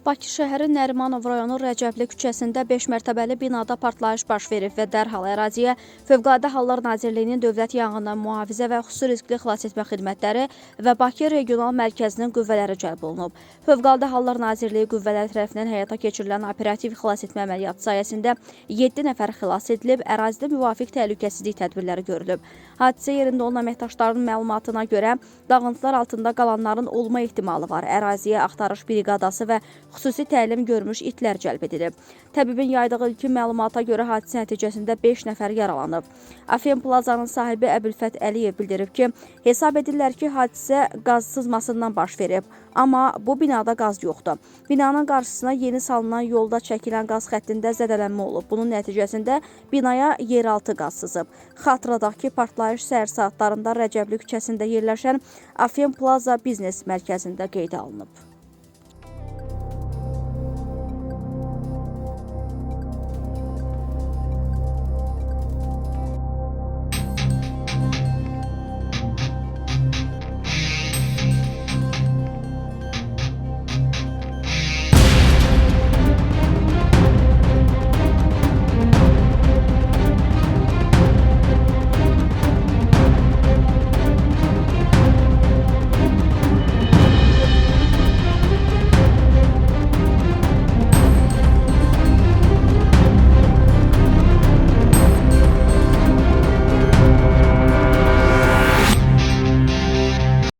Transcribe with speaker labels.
Speaker 1: Bakı şəhəri Nərimanov rayonu Rəcəbli küçəsində 5 mərtəbəli binada partlayış baş verib və dərhal əraziyə Fövqəladə Hallar Nazirliyinin Dövlət Yanğından Mühafizə və Xüsusi Riskli Xilasetmə Xidmətləri və Bakı Regional Mərkəzinin qüvvələri cəlb olunub. Fövqəladə Hallar Nazirliyi qüvvələri tərəfindən həyata keçirilən operativ xilasetmə əməliyyatı sayəsində 7 nəfər xilas edilib, ərazidə müvafiq təhlükəsizlik tədbirləri görülüb. Hadisə yerində olan əməkdaşların məlumatına görə dağıntılar altında qalanların olma ehtimalı var. Əraziyə axtarış briqadası və xüsusi təlim görmüş itlər cəlb edilib. Təbibin yaydığı ilkin məlumata görə hadisə nəticəsində 5 nəfər yaralanıb. Afyon Plazanın sahibi Əbülfət Əliyev bildirib ki, hesab edirlər ki, hadisə qaz sızmasından baş verib. Amma bu binada qaz yoxdur. Binanın qarşısına yeni salınan yolda çəkilən qaz xəttində zədələnmə olub. Bunun nəticəsində binaya yeraltı qaz sızıb. Xatırladaq ki, partlayış səhər saatlarında Rəcəbli küçəsində yerləşən Afyon Plaza biznes mərkəzində qeydə alınıb.